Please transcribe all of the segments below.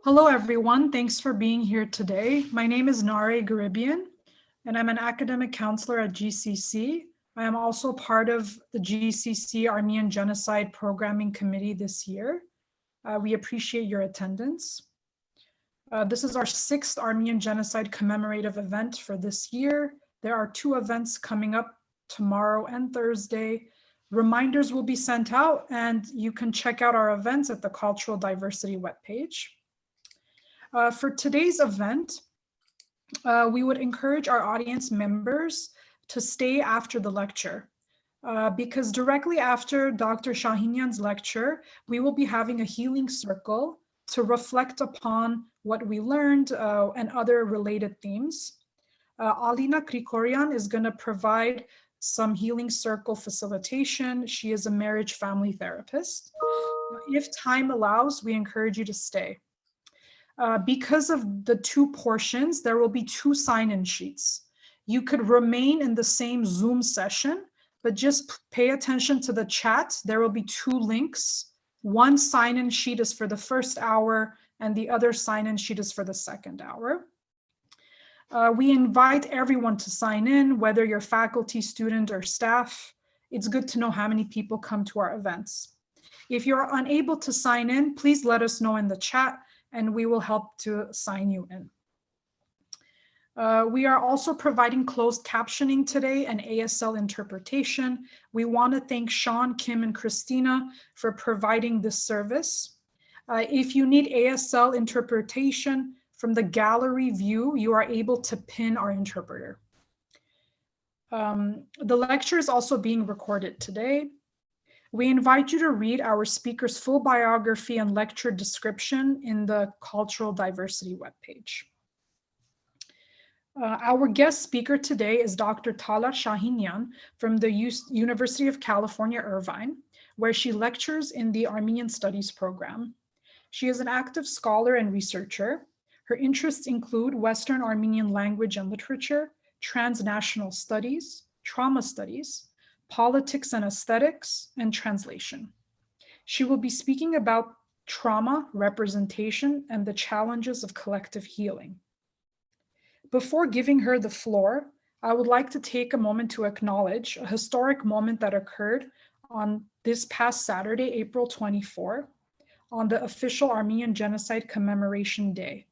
Hello, everyone. Thanks for being here today. My name is Nare Garibian, and I'm an academic counselor at GCC. I am also part of the GCC Armenian Genocide Programming Committee this year. We appreciate your attendance. This is our 6th Armenian Genocide commemorative event for this year. There are 2 events coming up tomorrow and Thursday. Reminders will be sent out, and you can check out our events at the Cultural Diversity webpage. For today's event, we would encourage our audience members to stay after the lecture because directly after Dr. Chahinian's lecture, we will be having a healing circle to reflect upon what we learned and other related themes. Alina Krikorian is going to provide some healing circle facilitation. She is a marriage family therapist. If time allows, we encourage you to stay. Because of the 2 portions, there will be 2 sign-in sheets. You could remain in the same Zoom session, but just pay attention to the chat. There will be 2 links. One sign-in sheet is for the first hour, and the other sign-in sheet is for the second hour. We invite everyone to sign in, whether you're faculty, student, or staff. It's good to know how many people come to our events. If you're unable to sign in, please let us know in the chat, and we will help to sign you in. We are also providing closed captioning today and ASL interpretation. We want to thank Sean, Kim, and Christina for providing this service. If you need ASL interpretation from the gallery view, you are able to pin our interpreter. The lecture is also being recorded today. We invite you to read our speaker's full biography and lecture description in the Cultural Diversity webpage. Our guest speaker today is Dr. Talar Chahinian from the University of California, Irvine, where she lectures in the Armenian Studies program. She is an active scholar and researcher. Her interests include Western Armenian language and literature, transnational studies, trauma studies, politics and aesthetics, and translation. She will be speaking about trauma, representation, and the challenges of collective healing. Before giving her the floor, I would like to take a moment to acknowledge a historic moment that occurred on this past Saturday, April 24, on the official Armenian Genocide Commemoration Day.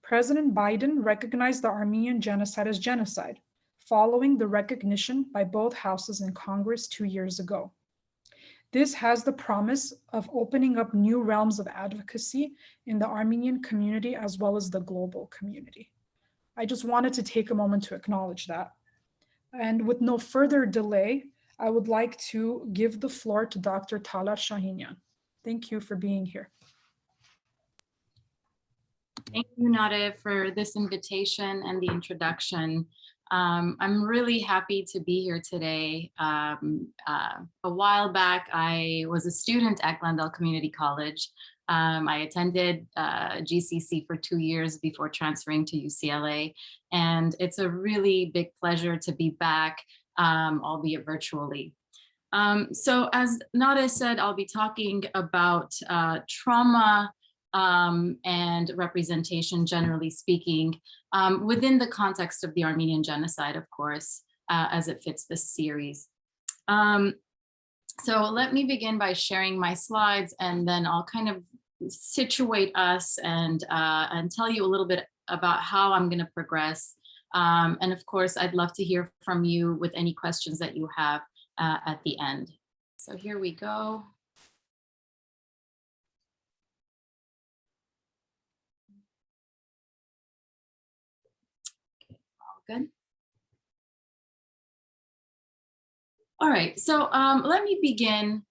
President Biden recognized the Armenian genocide as genocide, following the recognition by both houses in Congress 2 years ago. This has the promise of opening up new realms of advocacy in the Armenian community as well as the global community. I just wanted to take a moment to acknowledge that. And with no further delay, I would like to give the floor to Dr. Talar Chahinian. Thank you for being here. Thank you, Nare, for this invitation and the introduction. I'm really happy to be here today. A while back, I was a student at Glendale Community College. I attended GCC for 2 years before transferring to UCLA. And it's a really big pleasure to be back, albeit virtually. So as Nare said, I'll be talking about trauma and representation, generally speaking, within the context of the Armenian genocide, of course, as it fits this series. So let me begin by sharing my slides, and then I'll kind of situate us and tell you a little bit about how I'm going to progress. And of course, I'd love to hear from you with any questions that you have at the end. So here we go. Good. All right, so let me begin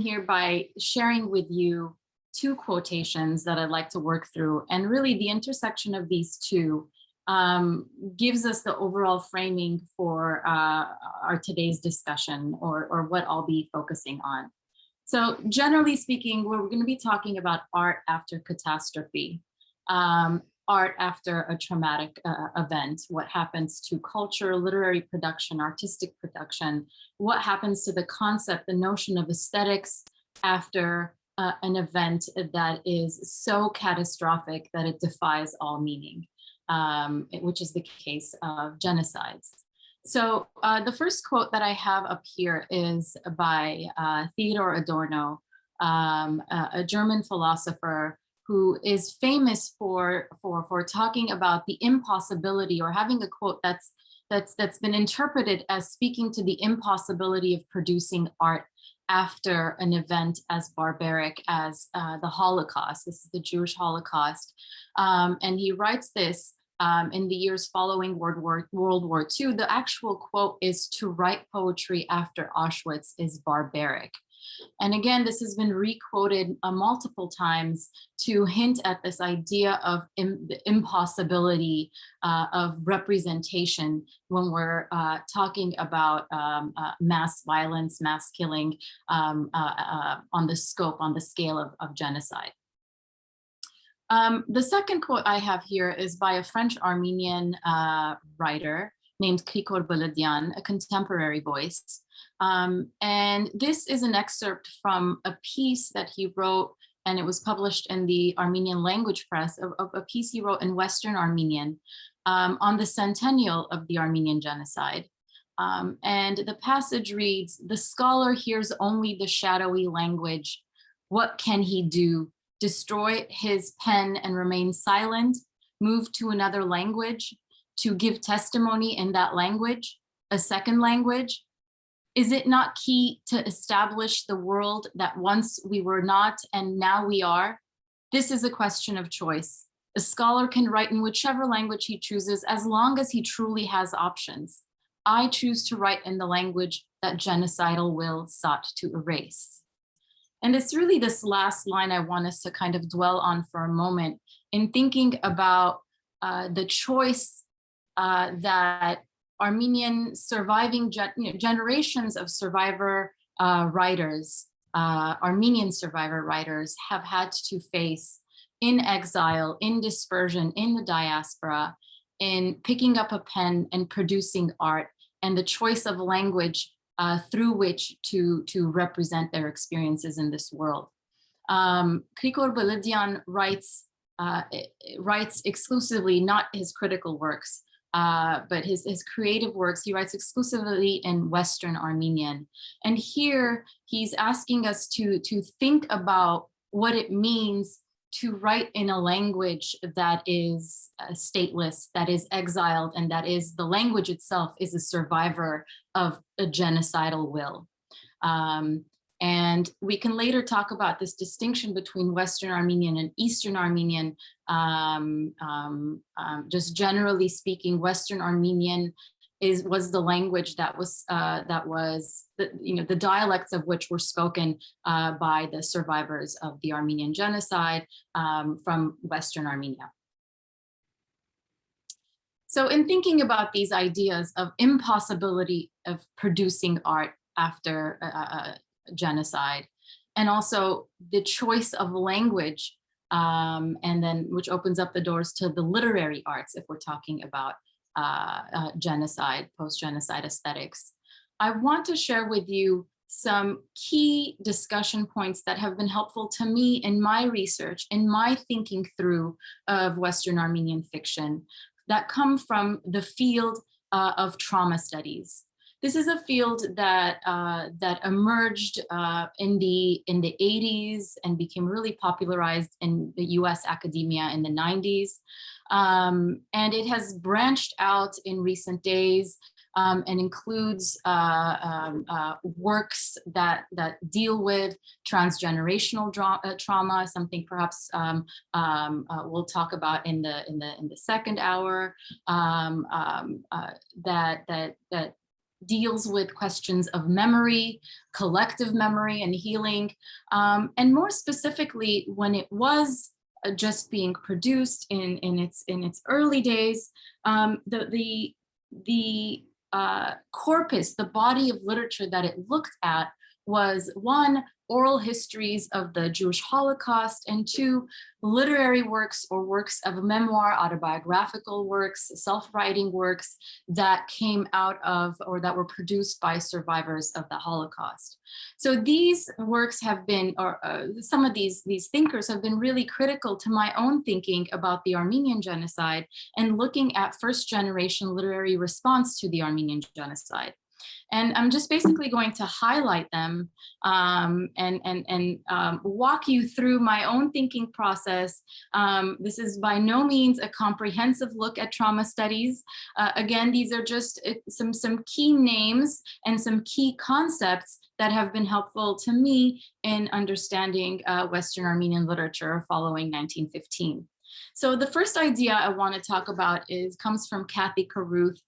here by sharing with you 2 quotations that I'd like to work through, and really the intersection of these 2 gives us the overall framing for our today's discussion, or what I'll be focusing on. So generally speaking, we're going to be talking about art after catastrophe. Art after a traumatic event, what happens to culture, literary production, artistic production, what happens to the concept, the notion of aesthetics after an event that is so catastrophic that it defies all meaning, which is the case of genocides. So the first quote that I have up here is by Theodor Adorno, a German philosopher who is famous for talking about the impossibility, or having a quote that's been interpreted as speaking to the impossibility of producing art after an event as barbaric as the Holocaust. This is the Jewish Holocaust. And he writes this in the years following World War II. The actual quote is, "To write poetry after Auschwitz is barbaric." And again, this has been requoted multiple times to hint at this idea of the impossibility of representation when we're talking about mass violence, mass killing on the scale of genocide. The second quote I have here is by a French Armenian writer named Krikor Beledian, a contemporary voice. And this is an excerpt from a piece that he wrote, and it was published in the Armenian language press, of a piece he wrote in Western Armenian on the centennial of the Armenian genocide. And the passage reads, "The scholar hears only the shadowy language. What can he do? Destroy his pen and remain silent? Move to another language? To give testimony in that language, a second language? Is it not key to establish the world that once we were not and now we are? This is a question of choice. A scholar can write in whichever language he chooses as long as he truly has options. I choose to write in the language that genocidal will sought to erase." And it's really this last line I want us to kind of dwell on for a moment in thinking about the choice that Armenian surviving generations of survivor writers, Armenian survivor writers, have had to face in exile, in dispersion, in the diaspora, in picking up a pen and producing art, and the choice of language through which to represent their experiences in this world. Krikor Beledian writes exclusively, not his critical works, but his creative works. He writes exclusively in Western Armenian. And here he's asking us to think about what it means to write in a language that is stateless, that is exiled, and that is, the language itself is a survivor of a genocidal will. And we can later talk about this distinction between Western Armenian and Eastern Armenian. Just generally speaking, Western Armenian was the language that was the dialects of which were spoken by the survivors of the Armenian genocide from Western Armenia. So in thinking about these ideas of impossibility of producing art after genocide, and also the choice of language, and then which opens up the doors to the literary arts if we're talking about genocide, post-genocide aesthetics. I want to share with you some key discussion points that have been helpful to me in my research, in my thinking through of Western Armenian fiction, that come from the field of trauma studies. This is a field that emerged in the 80s and became really popularized in the US academia in the 90s. And it has branched out in recent days and includes works that deal with transgenerational trauma, something perhaps we'll talk about in the second hour, that deals with questions of memory, collective memory and healing, and more specifically, when it was just being produced in its early days, the corpus, the body of literature that it looked at was one oral histories of the Jewish Holocaust, and 2, literary works or works of memoir, autobiographical works, self-writing works that came out of or that were produced by survivors of the Holocaust. So these works have been, or some of these thinkers have been really critical to my own thinking about the Armenian genocide and looking at first-generation literary response to the Armenian genocide. And I'm just basically going to highlight them and walk you through my own thinking process. This is by no means a comprehensive look at trauma studies. Again, these are just some key names and some key concepts that have been helpful to me in understanding Western Armenian literature following 1915. So the first idea I want to talk about comes from Kathy Carruth,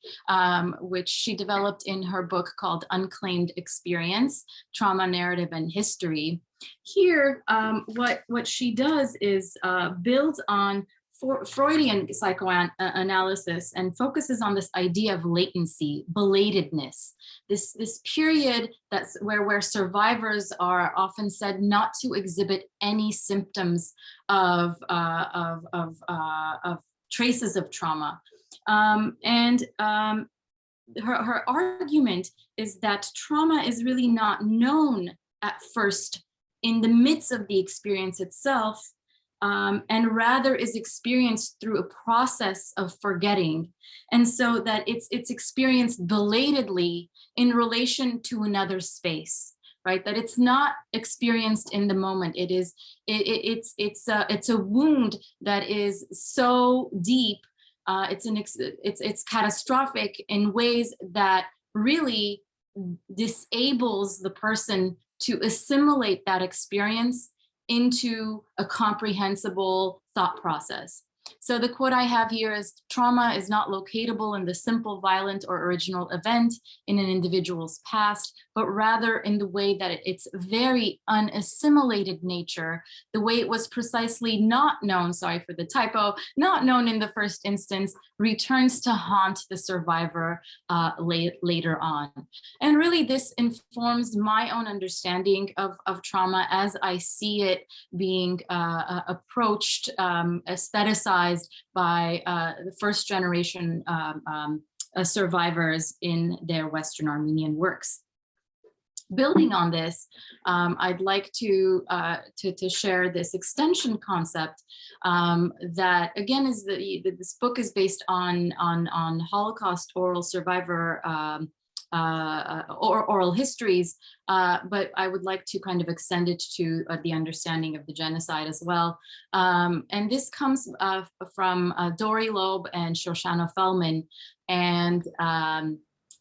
which she developed in her book called Unclaimed Experience, Trauma, Narrative, and History. Here, what she does is builds on Freudian psychoanalysis and focuses on this idea of latency, belatedness, this period where survivors are often said not to exhibit any symptoms of traces of trauma. Her argument is that trauma is really not known at first in the midst of the experience itself, and rather is experienced through a process of forgetting. And so that it's experienced belatedly in relation to another space, right? That it's not experienced in the moment. It's a wound that is so deep, it's catastrophic in ways that really disables the person to assimilate that experience into a comprehensible thought process. So the quote I have here is, trauma is not locatable in the simple, violent, or original event in an individual's past, but rather in the way that its very unassimilated nature, the way it was precisely not known, sorry for the typo, not known in the first instance, returns to haunt the survivor later on. And really this informs my own understanding of trauma as I see it being approached, aestheticized by the first generation survivors in their Western Armenian works. Building on this, I'd like to share this extension concept that again is this book is based on Holocaust oral survivor or oral histories, but I would like to kind of extend it to the understanding of the genocide as well. And this comes from Dori Loeb and Shoshana Fellman. And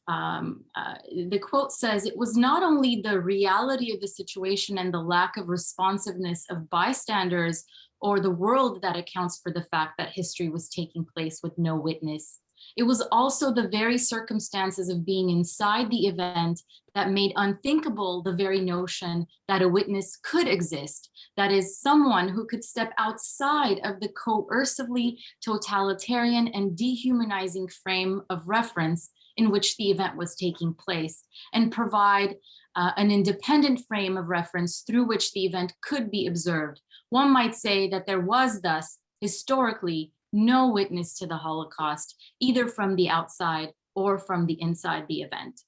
the quote says, "It was not only the reality of the situation and the lack of responsiveness of bystanders or the world that accounts for the fact that history was taking place with no witness. It was also the very circumstances of being inside the event that made unthinkable the very notion that a witness could exist, that is, someone who could step outside of the coercively totalitarian and dehumanizing frame of reference in which the event was taking place, and provide an independent frame of reference through which the event could be observed. One might say that there was thus, historically, no witness to the Holocaust, either from the outside or from the inside the event."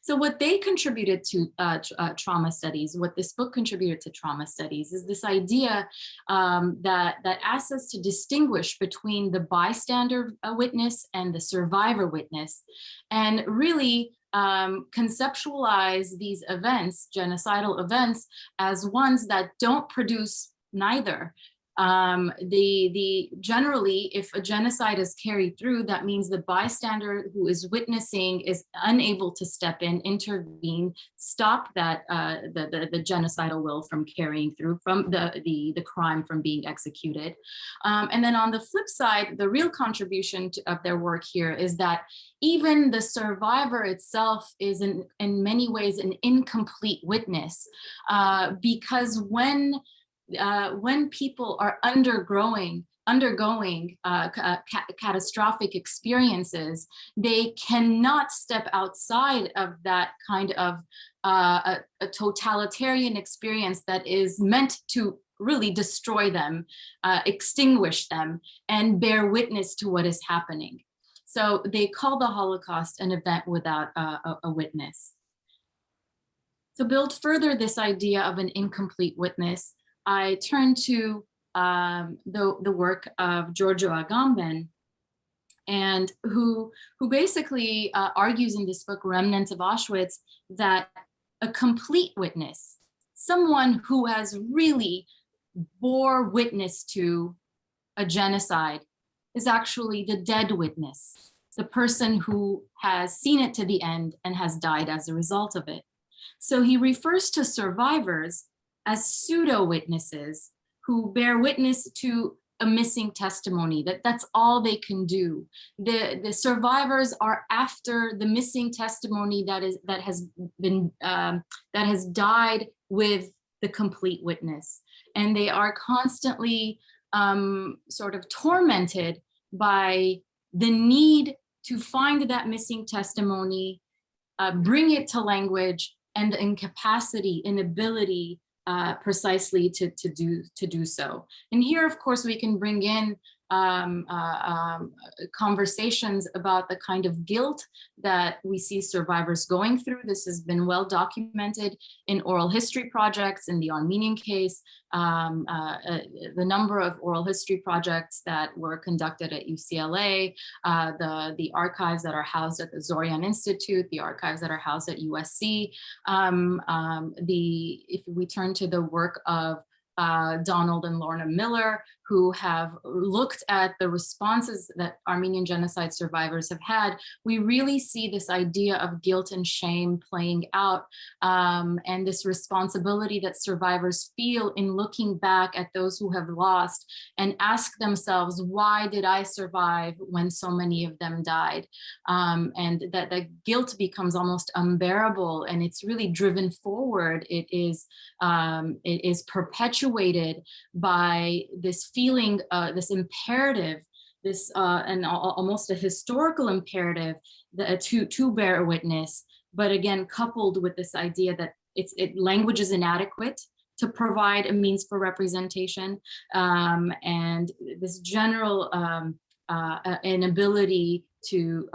So what they contributed to trauma studies, what this book contributed to trauma studies, is this idea that asks us to distinguish between the bystander witness and the survivor witness, and really conceptualize these events, genocidal events, as ones that don't produce neither. Generally, if a genocide is carried through, that means the bystander who is witnessing is unable to step in, intervene, stop that the genocidal will from carrying through, from the crime from being executed. And then on the flip side, the real contribution of their work here is that even the survivor itself is in many ways an incomplete witness, because when people are undergoing undergoing catastrophic experiences, they cannot step outside of that kind of a totalitarian experience that is meant to really destroy them, extinguish them, and bear witness to what is happening. So they call the Holocaust an event without a witness. To build further this idea of an incomplete witness, I turn to the work of Giorgio Agamben, and who basically argues in this book, Remnants of Auschwitz, that a complete witness, someone who has really bore witness to a genocide, is actually the dead witness, the person who has seen it to the end and has died as a result of it. So he refers to survivors as pseudo witnesses who bear witness to a missing testimony, that's all they can do. The survivors are after the missing testimony that has died with the complete witness, and they are constantly sort of tormented by the need to find that missing testimony, bring it to language, and the inability precisely to do so. And here, of course, we can bring in conversations about the kind of guilt that we see survivors going through. This has been well documented in oral history projects. In the Armenian case, the number of oral history projects that were conducted at UCLA, the archives that are housed at the Zorian Institute, the archives that are housed at USC. If we turn to the work of Donald and Lorna Miller, who have looked at the responses that Armenian genocide survivors have had, we really see this idea of guilt and shame playing out, and this responsibility that survivors feel in looking back at those who have lost and ask themselves, why did I survive when so many of them died? And that guilt becomes almost unbearable, and it's really driven forward. It is perpetuated by this feeling, this imperative, this and almost a historical imperative to bear witness, but again coupled with this idea that language is inadequate to provide a means for representation, and this general inability to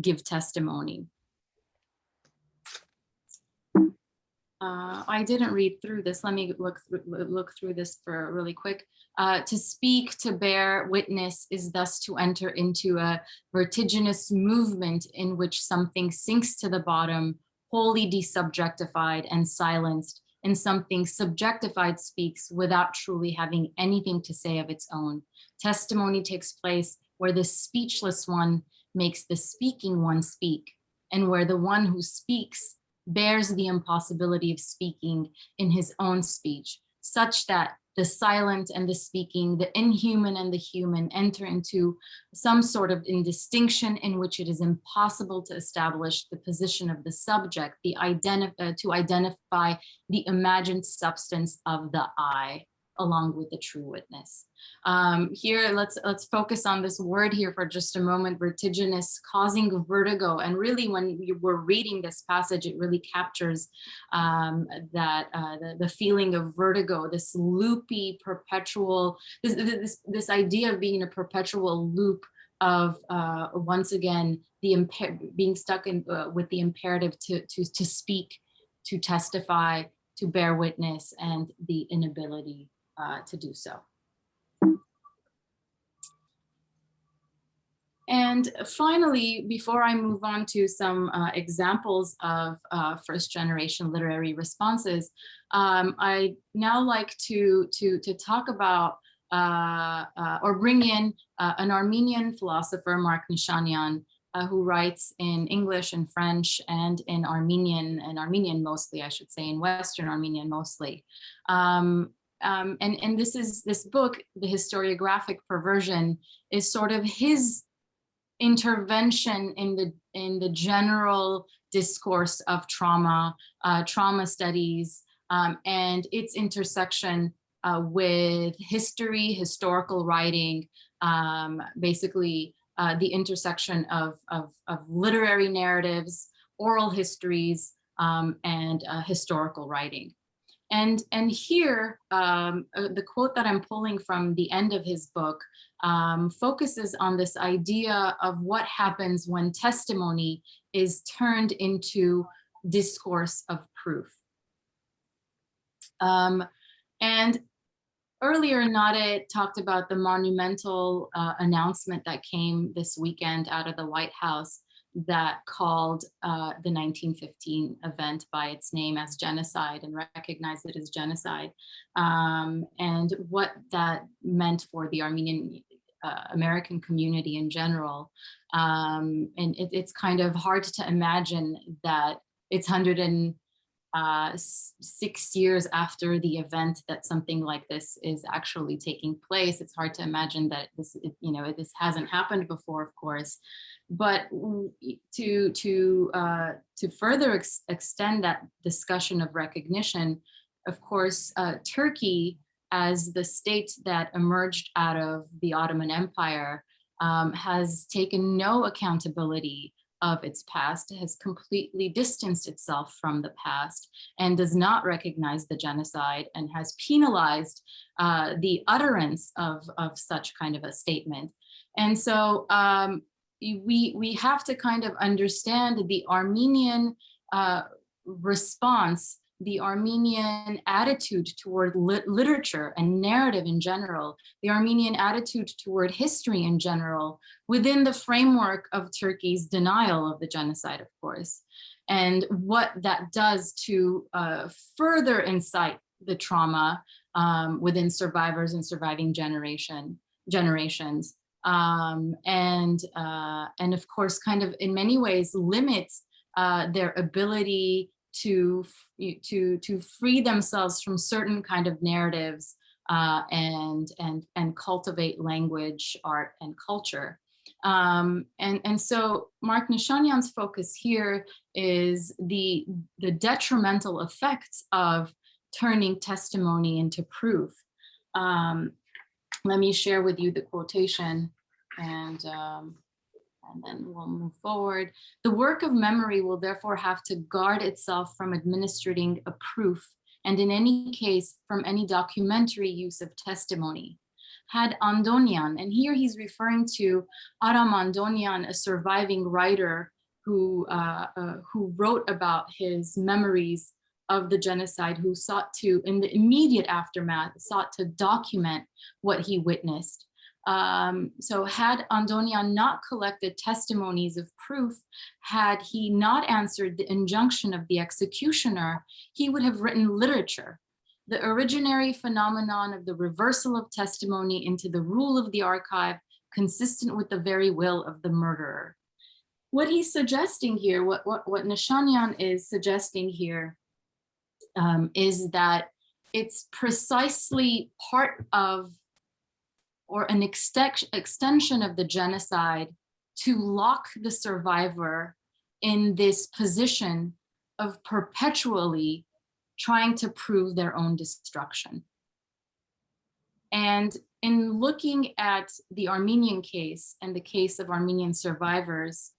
give testimony. I didn't read through this. Let me look through this for really quick. To speak, to bear witness is thus to enter into a vertiginous movement in which something sinks to the bottom, wholly desubjectified and silenced, and something subjectified speaks without truly having anything to say of its own. Testimony takes place where the speechless one makes the speaking one speak, and where the one who speaks bears the impossibility of speaking in his own speech, such that the silent and the speaking, the inhuman and the human enter into some sort of indistinction in which it is impossible to establish the position of the subject, to identify the imagined substance of the I, along with the true witness. Here, let's focus on this word here for just a moment, vertiginous, causing vertigo. And really, when you were reading this passage, it really captures the feeling of vertigo, this loopy, perpetual, this idea of being in a perpetual loop of once again being stuck in with the imperative to speak, to testify, to bear witness, and the inability to do so. And finally, before I move on to some examples of first generation literary responses, I now like to talk about or bring in an Armenian philosopher, Mark Nishanian, who writes in English and French and in Armenian mostly, I should say, in Western Armenian mostly. And this book, The Historiographic Perversion, is sort of his intervention in the general discourse of trauma studies, and its intersection with history, historical writing, basically the intersection of literary narratives, oral histories, and historical writing. And here, the quote that I'm pulling from the end of his book focuses on this idea of what happens when testimony is turned into discourse of proof. And earlier, Nade talked about the monumental announcement that came this weekend out of the White House that called the 1915 event by its name as genocide and recognized it as genocide, and what that meant for the Armenian American community in general. And it's kind of hard to imagine that it's 106 years after the event that something like this is actually taking place. It's hard to imagine that this, this hasn't happened before, of course. But to further extend that discussion of recognition, of course, Turkey, as the state that emerged out of the Ottoman Empire, has taken no accountability of its past, has completely distanced itself from the past, and does not recognize the genocide, and has penalized the utterance of such kind of a statement. And so we have to kind of understand the Armenian response, the Armenian attitude toward literature and narrative in general, the Armenian attitude toward history in general, within the framework of Turkey's denial of the genocide, of course, and what that does to further incite the trauma within survivors and surviving generations. And of course, kind of in many ways limits their ability to free themselves from certain kind of narratives and cultivate language, art, and culture. And so Mark Nishanian's focus here is the detrimental effects of turning testimony into proof. Let me share with you the quotation, and then we'll move forward. The work of memory will therefore have to guard itself from administering a proof, and in any case, from any documentary use of testimony. Had Andonian, and here he's referring to Aram Andonian, a surviving writer who wrote about his memories of the genocide, who sought to, in the immediate aftermath, sought to document what he witnessed. So had Andonian not collected testimonies of proof, had he not answered the injunction of the executioner, he would have written literature, the originary phenomenon of the reversal of testimony into the rule of the archive, consistent with the very will of the murderer. What he's suggesting here, what Nishanian is suggesting here, is that it's precisely part of, or an extension of the genocide, to lock the survivor in this position of perpetually trying to prove their own destruction. And in looking at the Armenian case and the case of Armenian survivors,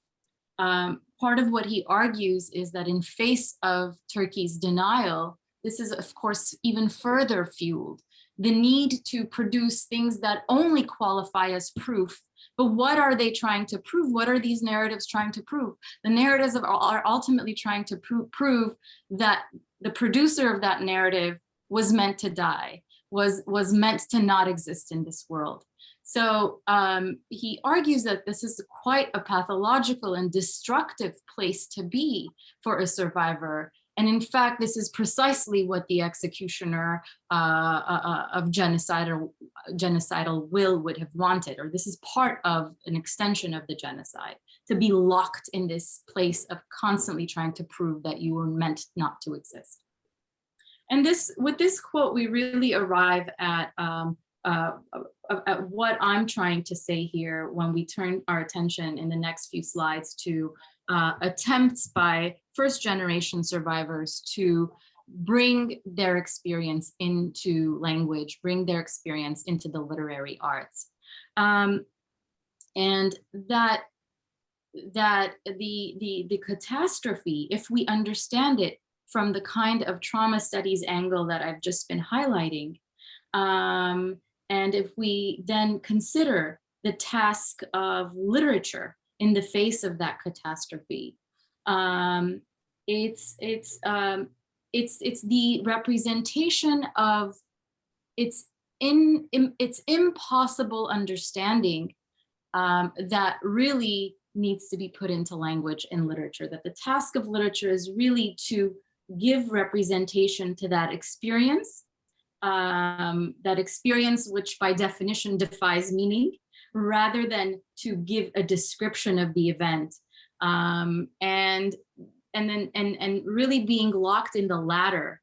part of what he argues is that in face of Turkey's denial, this is of course even further fueled the need to produce things that only qualify as proof. But what are they trying to prove? What are these narratives trying to prove? The narratives are ultimately trying to prove that the producer of that narrative was meant to die, was meant to not exist in this world. So he argues that this is quite a pathological and destructive place to be for a survivor. And in fact, this is precisely what the executioner of genocidal will would have wanted, or this is part of an extension of the genocide, to be locked in this place of constantly trying to prove that you were meant not to exist. And with this quote, we really arrive at what I'm trying to say here when we turn our attention in the next few slides to attempts by first-generation survivors to bring their experience into language, bring their experience into the literary arts. And that the catastrophe, if we understand it from the kind of trauma studies angle that I've just been highlighting, and if we then consider the task of literature in the face of that catastrophe, it's the representation of its impossible understanding that really needs to be put into language in literature, that the task of literature is really to give representation to that experience which by definition defies meaning, rather than to give a description of the event. And really being locked in the latter,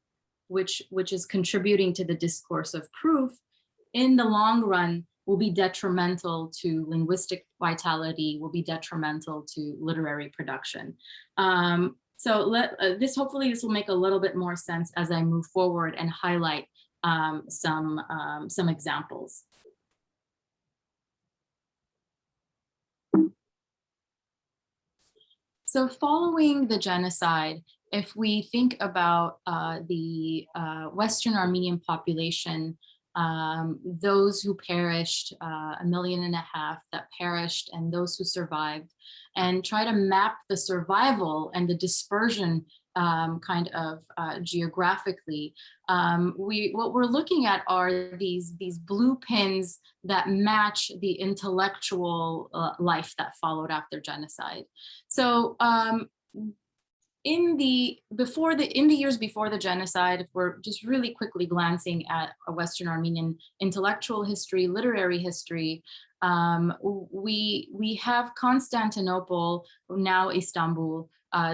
which is contributing to the discourse of proof, in the long run will be detrimental to linguistic vitality, will be detrimental to literary production. This hopefully this will make a little bit more sense as I move forward and highlight some examples. So following the genocide, if we think about the Western Armenian population, those who perished, 1.5 million that perished, and those who survived, and try to map the survival and the dispersion geographically, what we're looking at are these blue pins that match the intellectual life that followed after genocide. So in the years before the genocide, if we're just really quickly glancing at a Western Armenian intellectual history, literary history, we have Constantinople, now Istanbul,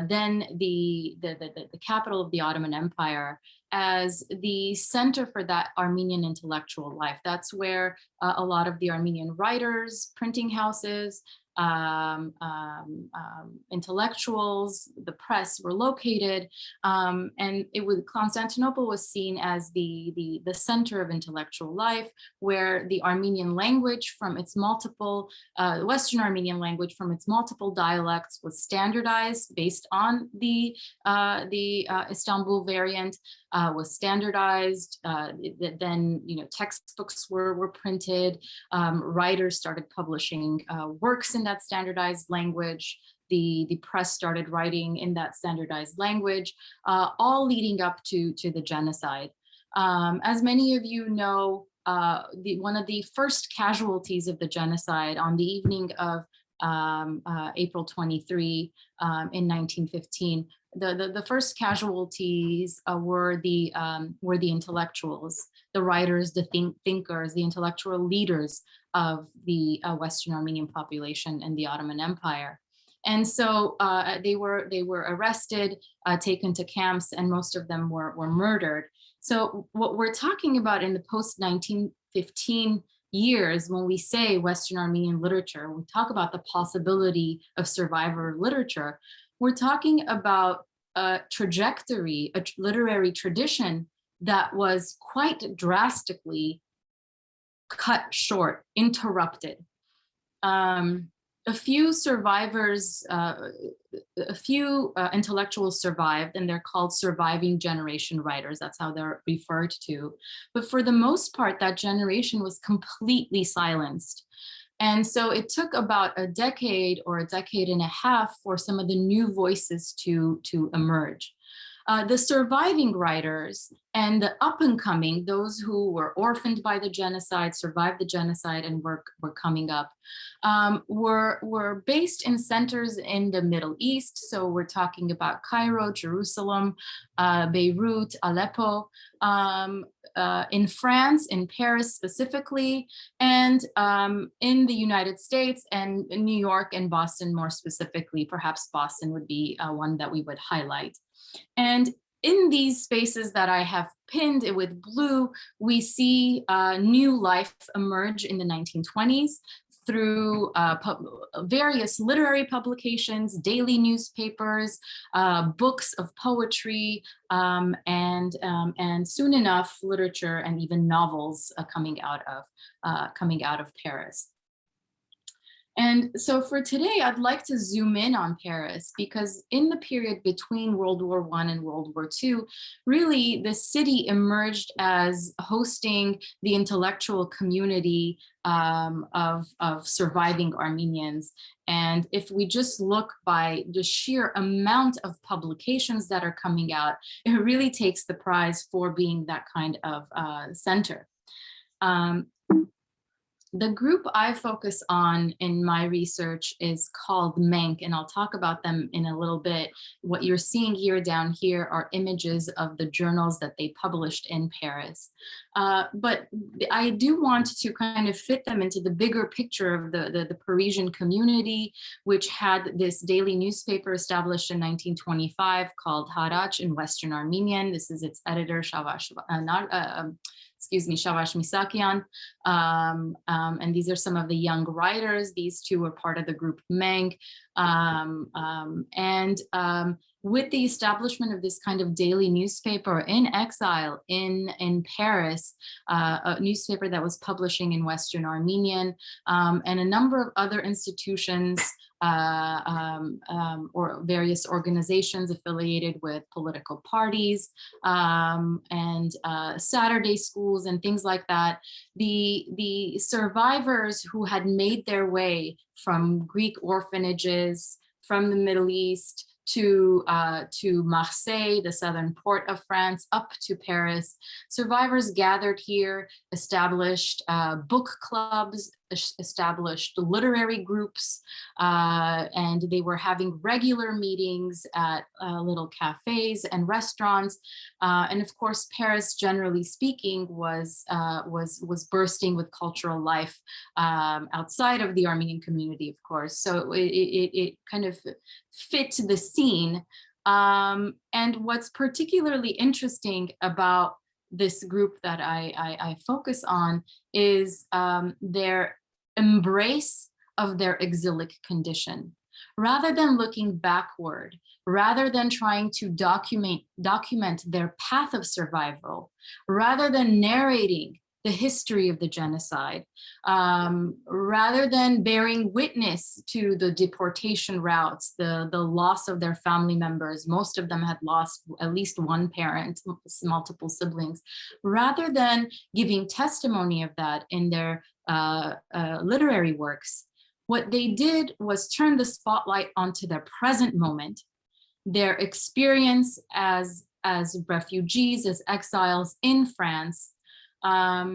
then the capital of the Ottoman Empire, as the center for that Armenian intellectual life. That's where a lot of the Armenian writers, printing houses, intellectuals, the press were located, and Constantinople was seen as the center of intellectual life, where the Armenian language from its multiple, Western Armenian language from its multiple dialects was standardized based on the Istanbul variant, was standardized. Then textbooks were printed, writers started publishing works in that standardized language. The press started writing in that standardized language, all leading up to the genocide. As many of you know, one of the first casualties of the genocide on the evening of April 23 in 1915, the first casualties were the intellectuals, the writers, the thinkers, the intellectual leaders of the Western Armenian population in the Ottoman Empire. And so they were arrested, taken to camps, and most of them were murdered. So what we're talking about in the post-1915 years, when we say Western Armenian literature, we talk about the possibility of survivor literature, we're talking about a trajectory, a literary tradition that was quite drastically cut short, interrupted. A few survivors, a few intellectuals survived, and they're called surviving generation writers. That's how they're referred to. But for the most part, that generation was completely silenced. And so it took about a decade or a decade and a half for some of the new voices to emerge. The surviving writers and the up and coming, those who were orphaned by the genocide, survived the genocide, and were coming up, were based in centers in the Middle East. So we're talking about Cairo, Jerusalem, Beirut, Aleppo, in France, in Paris specifically, and in the United States, and in New York and Boston more specifically. Perhaps Boston would be one that we would highlight. And in these spaces that I have pinned with blue, we see new life emerge in the 1920s through various literary publications, daily newspapers, books of poetry, and soon enough, literature and even novels coming out of Paris. And so for today, I'd like to zoom in on Paris, because in the period between World War I and World War II, really the city emerged as hosting the intellectual community of surviving Armenians. And if we just look by the sheer amount of publications that are coming out, it really takes the prize for being that kind of center. The group I focus on in my research is called MENC, and I'll talk about them in a little bit. What you're seeing here down here are images of the journals that they published in Paris. But I do want to kind of fit them into the bigger picture of the Parisian community, which had this daily newspaper established in 1925 called Harach in Western Armenian. This is its editor, Shavash Misakian. And these are some of the young writers. These two were part of the group MENC. With the establishment of this kind of daily newspaper in exile in Paris, a newspaper that was publishing in Western Armenian, and a number of other institutions or various organizations affiliated with political parties, and Saturday schools and things like that. The survivors who had made their way from Greek orphanages, from the Middle East, to Marseille, the southern port of France, up to Paris. Survivors gathered here, established book clubs, established literary groups, and they were having regular meetings at little cafes and restaurants. And of course, Paris, generally speaking, was bursting with cultural life outside of the Armenian community, of course. So it kind of fit the scene. And what's particularly interesting about this group that I focus on is their embrace of their exilic condition. Rather than looking backward, rather than trying to document their path of survival, rather than narrating the history of the genocide, rather than bearing witness to the deportation routes, the loss of their family members. Most of them had lost at least one parent, multiple siblings. Rather than giving testimony of that in their literary works, what they did was turn the spotlight onto their present moment, their experience as refugees, as exiles in France, and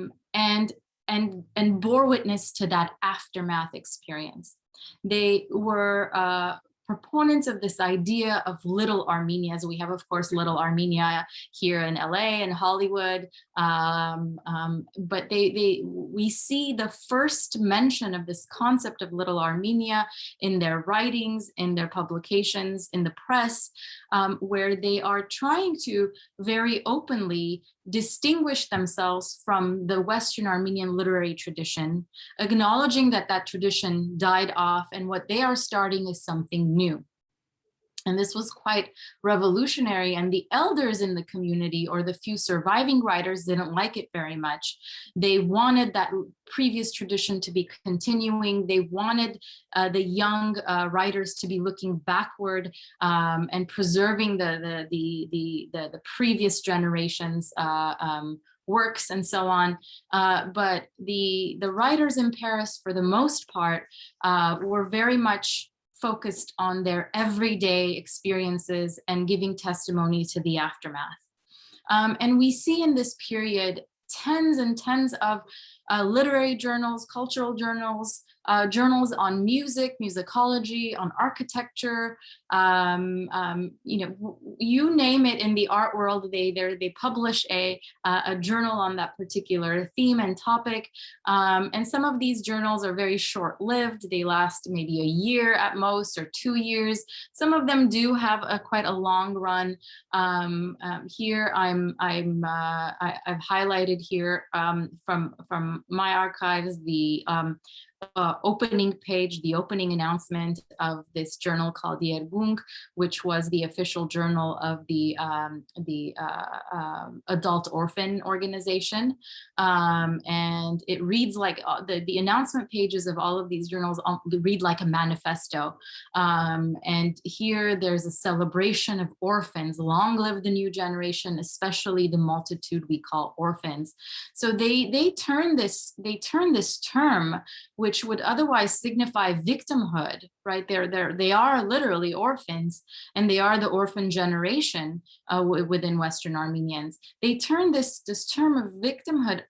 bore witness to that aftermath experience. They were proponents of this idea of Little Armenia. As we have, of course, Little Armenia here in LA and Hollywood, but we see the first mention of this concept of Little Armenia in their writings, in their publications, in the press, where they are trying to very openly distinguish themselves from the Western Armenian literary tradition, acknowledging that that tradition died off and what they are starting is something new. And this was quite revolutionary, and the elders in the community, or the few surviving writers, didn't like it very much. They wanted that previous tradition to be continuing. They wanted the young writers to be looking backward and preserving the previous generations' works and so on. But the writers in Paris, for the most part, were very much focused on their everyday experiences and giving testimony to the aftermath. And we see in this period tens and tens of literary journals, cultural journals, journals on music, musicology, on architecture, you name it in the art world, they publish a journal on that particular theme and topic. And some of these journals are very short-lived. They last maybe a year at most, or 2 years. Some of them do have quite a long run. Here I've highlighted here from my archives the opening page, the opening announcement of this journal called the Yerbung, which was the official journal of the adult orphan organization. And it reads like the announcement pages of all of these journals read like a manifesto. And here there's a celebration of orphans. Long live the new generation, especially the multitude we call orphans. So they turn this term, which would otherwise signify victimhood, right? They are literally orphans, and they are the orphan generation within Western Armenians. They turn this term of victimhood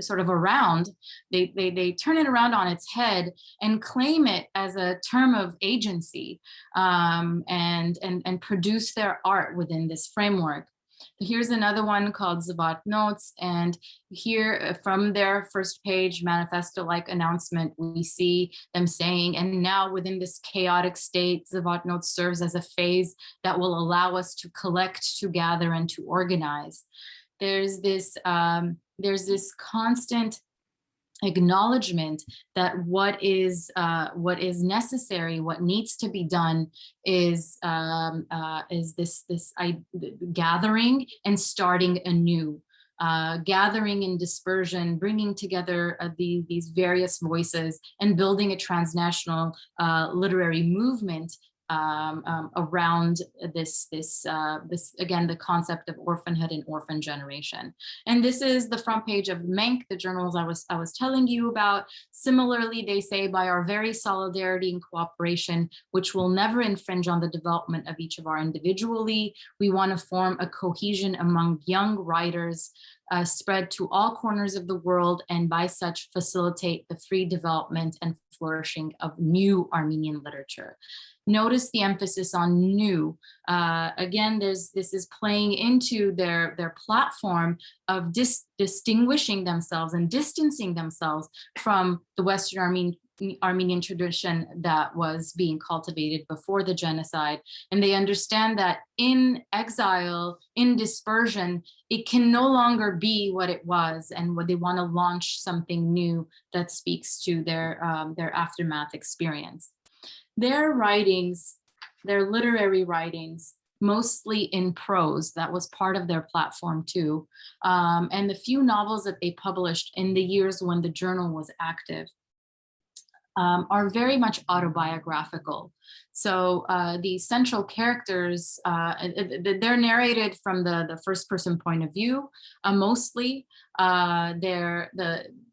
sort of around. They turn it around on its head and claim it as a term of agency, and produce their art within this framework. Here's another one called Zabot Notes, and here from their first page manifesto-like announcement, we see them saying, and now within this chaotic state, Zabot Notes serves as a phase that will allow us to collect, to gather, and to organize. There's this constant acknowledgement that what is necessary, what needs to be done is this gathering and starting anew, gathering in dispersion, bringing together these various voices and building a transnational literary movement around this again, the concept of orphanhood and orphan generation. And this is the front page of Menk, the journals I was telling you about. Similarly, they say, by our very solidarity and cooperation, which will never infringe on the development of each of our individually, we want to form a cohesion among young writers spread to all corners of the world, and by such facilitate the free development and flourishing of new Armenian literature. Notice the emphasis on new. Again, this is playing into their platform of distinguishing themselves and distancing themselves from the Western Armenian tradition that was being cultivated before the genocide. And they understand that in exile, in dispersion, it can no longer be what it was, and what they want to launch something new that speaks to their aftermath experience. Their writings, their literary writings, mostly in prose, that was part of their platform too, and the few novels that they published in the years when the journal was active, are very much autobiographical. So the central characters, they're narrated from the first person point of view, mostly. They're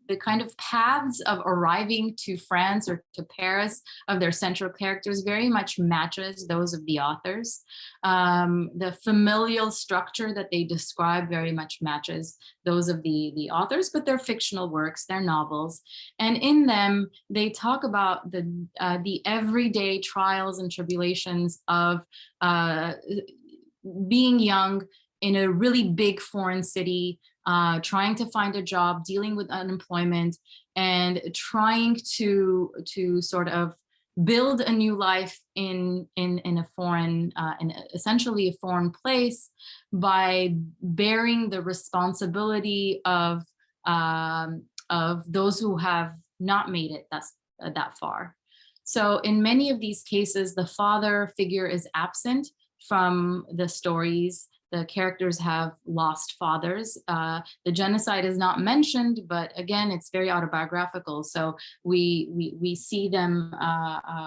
the kind of paths of arriving to France or to Paris of their central characters very much matches those of the authors. The familial structure that they describe very much matches those of the authors, but they're fictional works, they're novels. And in them, they talk about the everyday trials and tribulations of being young in a really big foreign city, trying to find a job, dealing with unemployment, and trying to sort of build a new life in a foreign, in essentially a foreign place, by bearing the responsibility of those who have not made it that far. So in many of these cases, the father figure is absent from the stories. The characters have lost fathers. The genocide is not mentioned, but again, it's very autobiographical. So we see them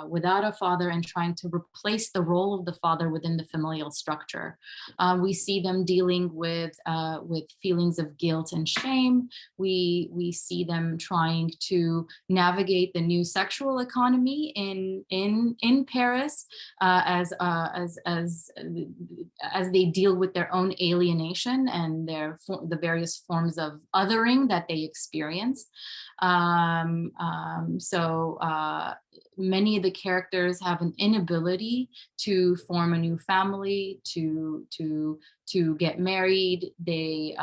without a father and trying to replace the role of the father within the familial structure. We see them dealing with feelings of guilt and shame. We see them trying to navigate the new sexual economy in Paris, as they deal with their own alienation and the various forms of othering that they experience. So many of the characters have an inability to form a new family, to get married. The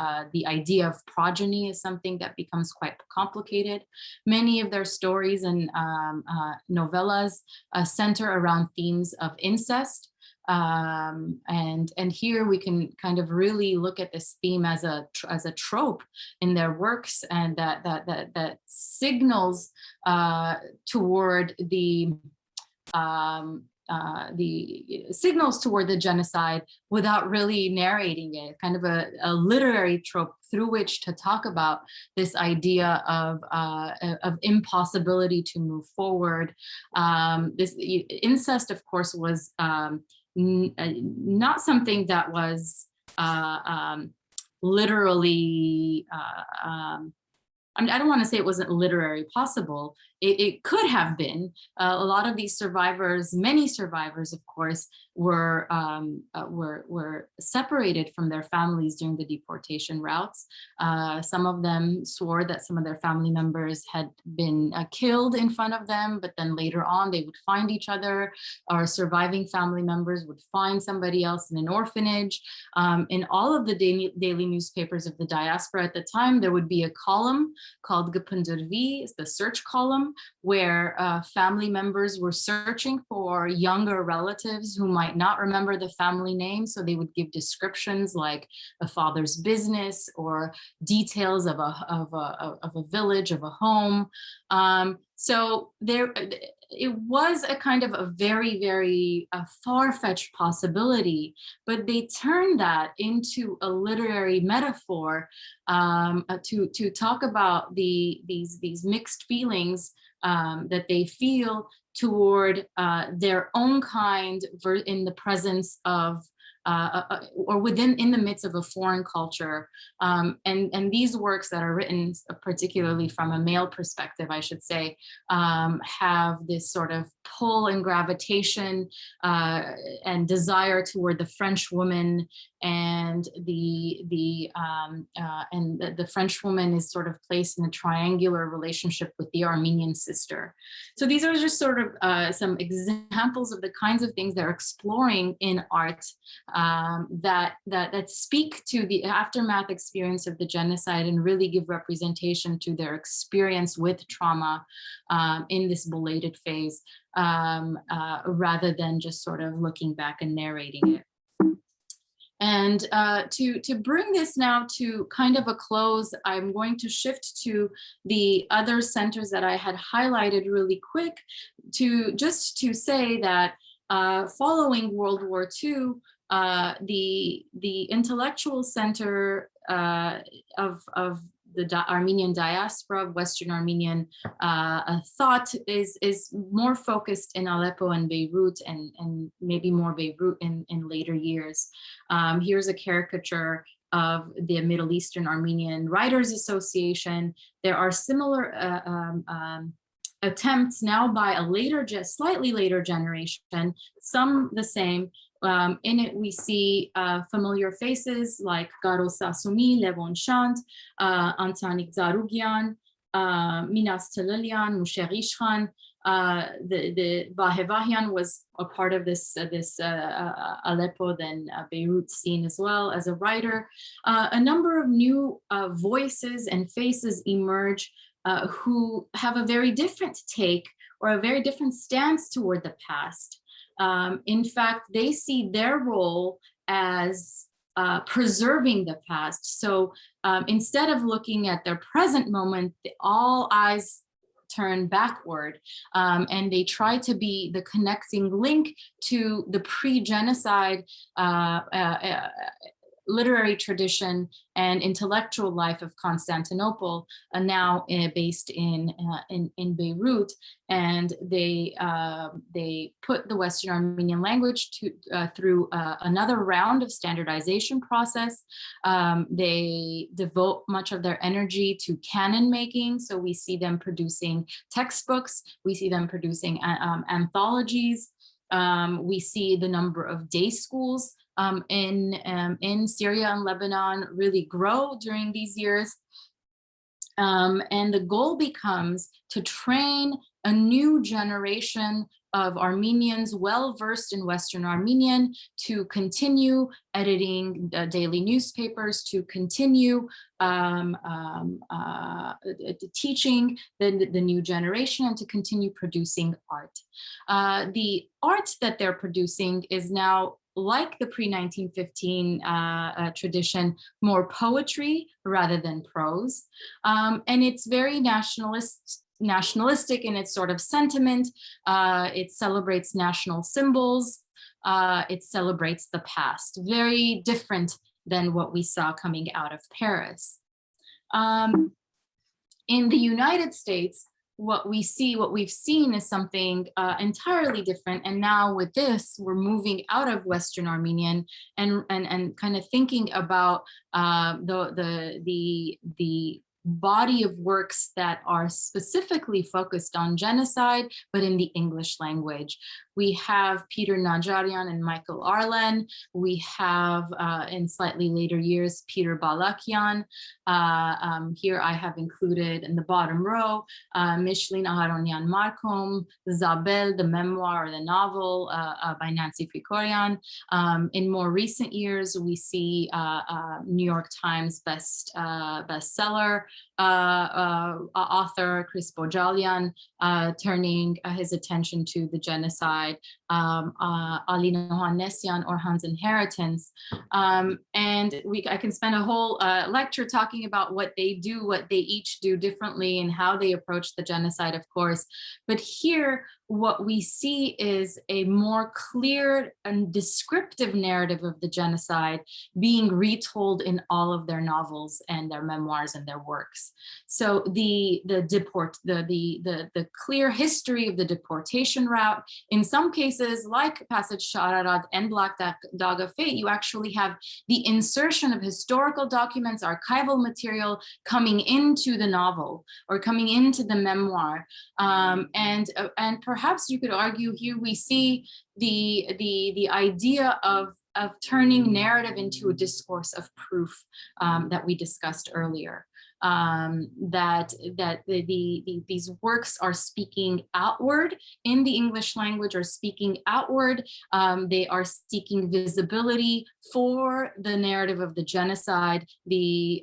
idea of progeny is something that becomes quite complicated. Many of their stories and novellas center around themes of incest. And here we can kind of really look at this theme as a trope in their works, and that signals toward the signals toward the genocide without really narrating it, kind of a literary trope through which to talk about this idea of impossibility to move forward. This incest, of course, was not something that was literally, I don't want to say it wasn't literary possible. It could have been. A lot of these survivors, many survivors, of course, were separated from their families during the deportation routes. Some of them swore that some of their family members had been killed in front of them, but then later on they would find each other, or surviving family members would find somebody else in an orphanage. In all of the daily newspapers of the diaspora at the time, there would be a column called Gepundurvi, the search column, where family members were searching for younger relatives who might not remember the family name. So they would give descriptions like a father's business or details of a village, of a home. So it was a kind of a very, very far-fetched possibility, but they turned that into a literary metaphor to talk about these mixed feelings that they feel toward their own kind in the presence of or in the midst of a foreign culture. And these works that are written, particularly from a male perspective, I should say, have this sort of pull and gravitation and desire toward the French woman, and the French woman is sort of placed in a triangular relationship with the Armenian sister. So these are just sort of some examples of the kinds of things they're exploring in art that speak to the aftermath experience of the genocide and really give representation to their experience with trauma in this belated phase, rather than just sort of looking back and narrating it. And to bring this now to kind of a close, I'm going to shift to the other centers that I had highlighted really quick, just to say that following World War II, the intellectual center of the Armenian diaspora, of Western Armenian thought is more focused in Aleppo and Beirut, and maybe more Beirut in later years. Here's a caricature of the Middle Eastern Armenian Writers Association. There are similar attempts now by a slightly later generation, some the same. In it, we see familiar faces like Garo Sasumi, Levon Shant, Antanik Zarugyan, Minas Telelian, Musher Ishkhan. The Vahevahian was a part of this Aleppo, then Beirut scene as well as a writer. A number of new voices and faces emerge who have a very different take or a very different stance toward the past. In fact, they see their role as preserving the past. So instead of looking at their present moment, all eyes turn backward, and they try to be the connecting link to the pre-genocide literary tradition and intellectual life of Constantinople, now based in Beirut, and they put the Western Armenian language through another round of standardization process. They devote much of their energy to canon making, so we see them producing textbooks, we see them producing anthologies, we see the number of day schools in Syria and Lebanon really grow during these years. And the goal becomes to train a new generation of Armenians well-versed in Western Armenian to continue editing daily newspapers, to continue teaching the new generation, and to continue producing art. The art that they're producing is now like the pre-1915 tradition, more poetry rather than prose. And it's very nationalistic in its sort of sentiment. It celebrates national symbols. It celebrates the past, very different than what we saw coming out of Paris. In the United States, what we've seen is something entirely different. And now with this, we're moving out of Western Armenian and kind of thinking about the body of works that are specifically focused on genocide, but in the English language. We have Peter Najarian and Michael Arlen. We have, in slightly later years, Peter Balakian. Here I have included in the bottom row, Micheline Aharonian Markom, Zabel, the memoir or the novel by Nancy Krikorian. In more recent years, we see New York Times bestseller author Chris Bojalian turning his attention to the genocide, Ali Nohanessian, Orhan's Inheritance. And I can spend a whole lecture talking about what they do, what they each do differently and how they approach the genocide, of course. But here, what we see is a more clear and descriptive narrative of the genocide being retold in all of their novels and their memoirs and their works. So the clear history of the deportation route, in some cases, like Passage to Ararat and Black Dog of Fate, you actually have the insertion of historical documents, archival material coming into the novel or coming into the memoir. And perhaps you could argue here we see the idea of turning narrative into a discourse of proof that we discussed earlier. These works are speaking outward in the English language, or speaking outward. They are seeking visibility for the narrative of the genocide, the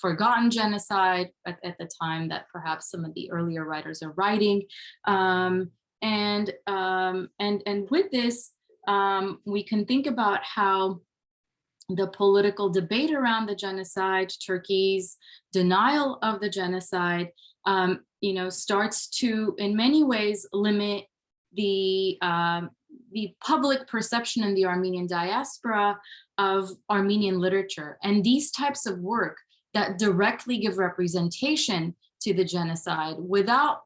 forgotten genocide at the time that perhaps some of the earlier writers are writing. And with this, we can think about how the political debate around the genocide, Turkey's denial of the genocide, starts to, in many ways, limit the public perception in the Armenian diaspora of Armenian literature. And these types of work that directly give representation to the genocide without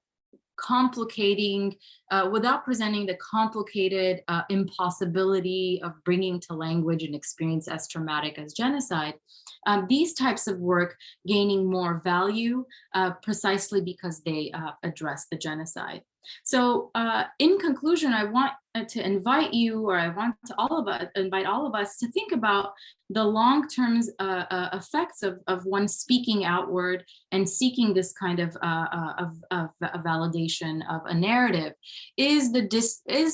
presenting the complicated impossibility of bringing to language an experience as traumatic as genocide. These types of work gaining more value precisely because they address the genocide. So in conclusion, I want to invite you, or I want to invite all of us to think about the long-term effects of one speaking outward and seeking this kind of validation of a narrative. Is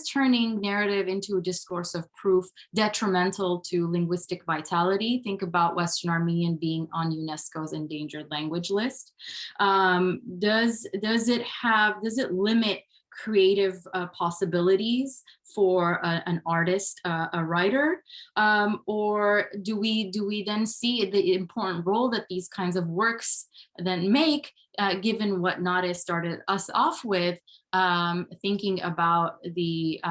turning narrative into a discourse of proof detrimental to linguistic vitality? Think about Western Armenian being on UNESCO's endangered language list. Does it limit creative possibilities for an artist, a writer, or do we then see the important role that these kinds of works then make, given what Nade started us off with, thinking about the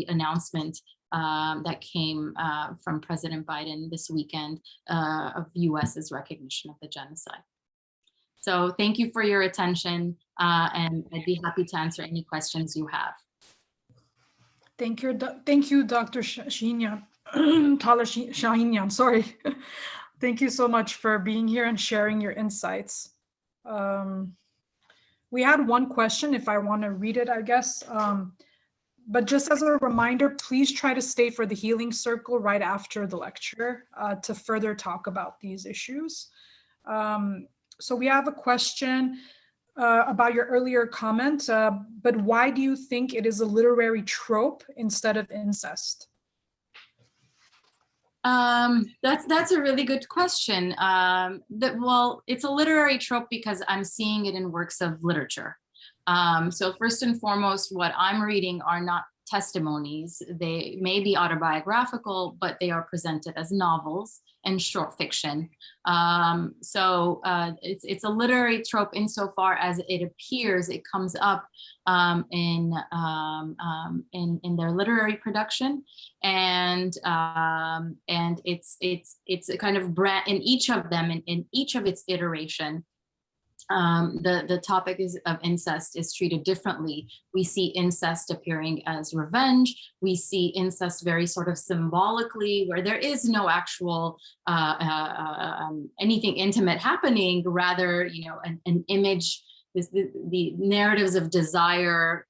announcement that came from President Biden this weekend of US's recognition of the genocide. So thank you for your attention, and I'd be happy to answer any questions you have. Thank you, Dr. Chahinian, Talar Chahinian, sorry. Thank you so much for being here and sharing your insights. We had one question, if I want to read it, I guess. But just as a reminder, please try to stay for the healing circle right after the lecture to further talk about these issues. So we have a question about your earlier comment, but why do you think it is a literary trope instead of incest? That's a really good question. Well, it's a literary trope because I'm seeing it in works of literature. So first and foremost, what I'm reading are not testimonies. They may be autobiographical, but they are presented as novels and short fiction. So it's a literary trope insofar as it appears, it comes up in their literary production, and it's a kind of brand in each of them, in each of its iteration. The topic of incest is treated differently. We see incest appearing as revenge. We see incest very sort of symbolically, where there is no actual anything intimate happening. Rather, you know, an image. The narratives of desire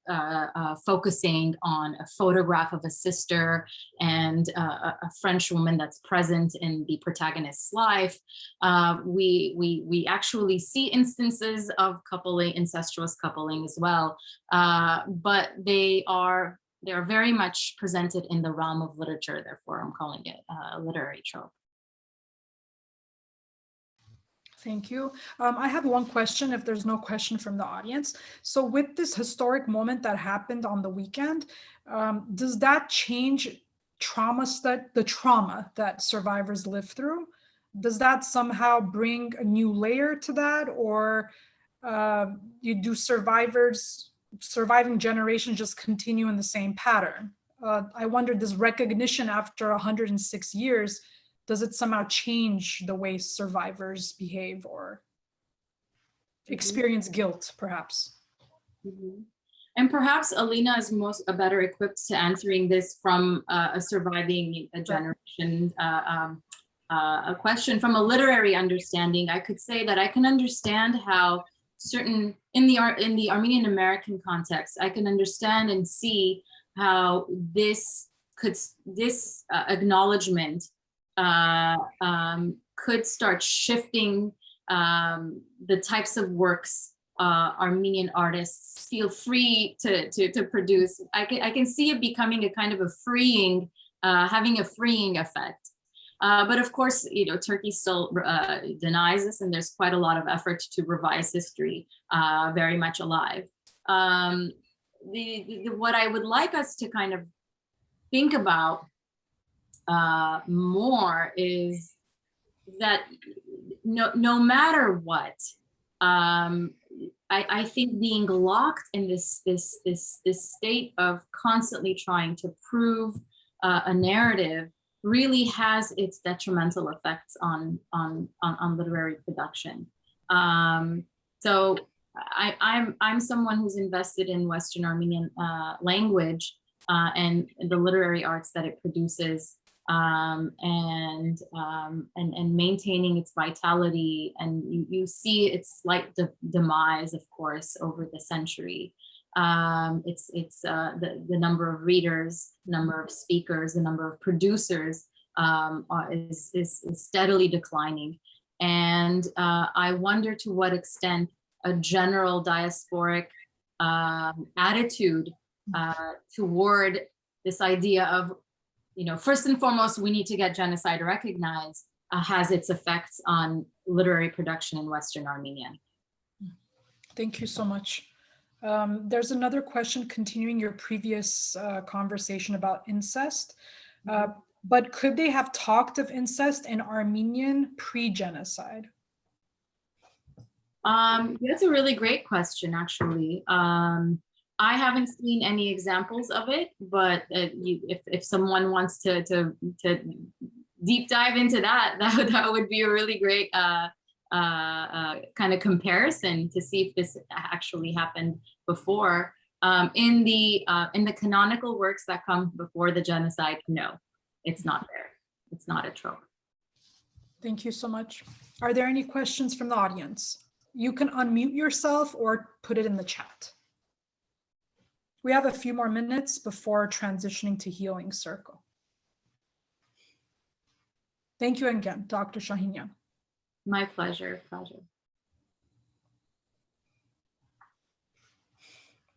focusing on a photograph of a sister and a French woman that's present in the protagonist's life. We actually see instances of coupling, incestuous coupling as well, but they are very much presented in the realm of literature. Therefore, I'm calling it a literary trope. Thank you. I have one question if there's no question from the audience. So with this historic moment that happened on the weekend, does that change the trauma that survivors live through? Does that somehow bring a new layer to that? Or do surviving generations just continue in the same pattern? I wonder, does recognition after 106 years, does it somehow change the way survivors behave or experience guilt, perhaps? And perhaps Alina is better equipped to answering this from a surviving generation a question. From a literary understanding, I could say that I can understand how certain, in the Armenian American context, I can understand and see how this acknowledgement could start shifting the types of works Armenian artists feel free to produce. I can see it becoming a kind of a freeing, having a freeing effect. But of course, you know, Turkey still denies this, and there's quite a lot of effort to revise history, very much alive. What I would like us to kind of think about more is that no matter what, I think being locked in this state of constantly trying to prove a narrative really has its detrimental effects on literary production. So I'm someone who's invested in Western Armenian language and the literary arts that it produces, and maintaining its vitality. And you see its slight demise, of course, over the century. It's the number of readers, number of speakers, the number of producers is steadily declining. And I wonder to what extent a general diasporic attitude toward this idea of, you know, first and foremost, we need to get genocide recognized, has its effects on literary production in Western Armenian. Thank you so much. There's another question continuing your previous conversation about incest, but could they have talked of incest in Armenian pre-genocide? That's a really great question, actually. I haven't seen any examples of it, but if someone wants to deep dive into that would be a really great kind of comparison to see if this actually happened before. In the canonical works that come before the genocide, no, it's not there. It's not a trope. Thank you so much. Are there any questions from the audience? You can unmute yourself or put it in the chat. We have a few more minutes before transitioning to Healing Circle. Thank you again, Dr. Chahinian. My pleasure.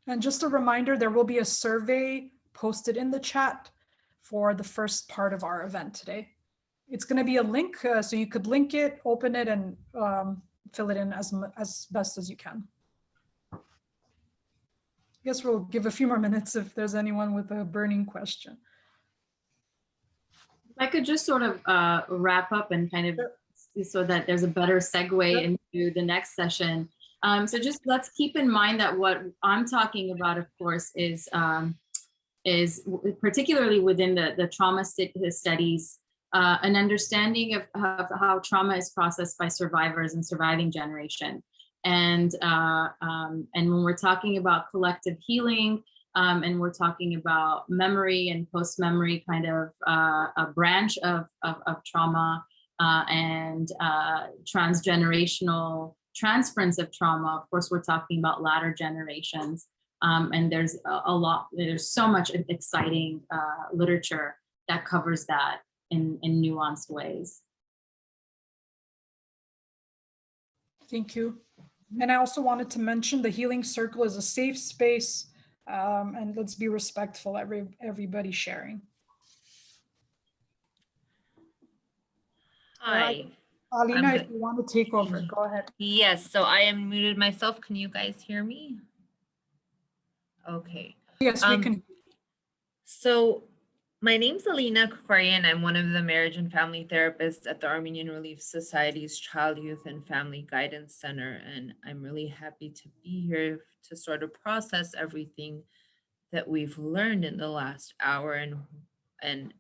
And just a reminder, there will be a survey posted in the chat for the first part of our event today. It's going to be a link, so you could link it, open it, and fill it in as best as you can. guess we'll give a few more minutes if there's anyone with a burning question. If I could just sort of wrap up and kind of so that there's a better segue into the next session. So just let's keep in mind that what I'm talking about, of course, is particularly within the trauma studies, an understanding of how trauma is processed by survivors and surviving generation. And when we're talking about collective healing, and we're talking about memory and post-memory kind of a branch of trauma and transgenerational transference of trauma, of course, we're talking about latter generations. And there's there's so much exciting literature that covers that in nuanced ways. Thank you. And I also wanted to mention the Healing Circle is a safe space, and let's be respectful, everybody sharing. Hi. Alina, if you want to take over, go ahead. Yes, so I am muted myself. Can you guys hear me? Okay. Yes, we can. So my name's Alina Krikorian. I'm one of the marriage and family therapists at the Armenian Relief Society's Child, Youth, and Family Guidance Center. And I'm really happy to be here to sort of process everything that we've learned in the last hour and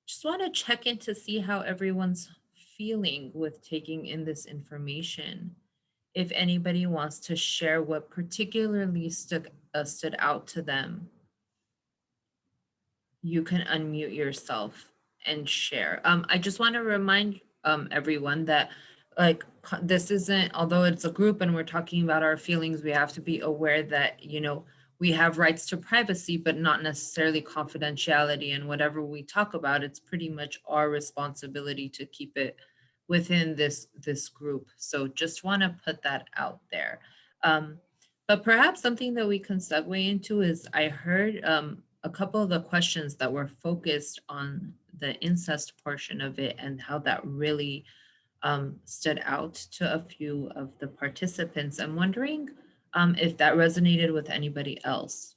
just want to check in to see how everyone's feeling with taking in this information. If anybody wants to share what particularly stood out to them, you can unmute yourself and share. I just want to remind everyone that this isn't, although it's a group and we're talking about our feelings, we have to be aware that, you know, we have rights to privacy, but not necessarily confidentiality. And whatever we talk about, it's pretty much our responsibility to keep it within this group. So just want to put that out there. But perhaps something that we can segue into is I heard a couple of the questions that were focused on the incest portion of it and how that really stood out to a few of the participants. I'm wondering if that resonated with anybody else.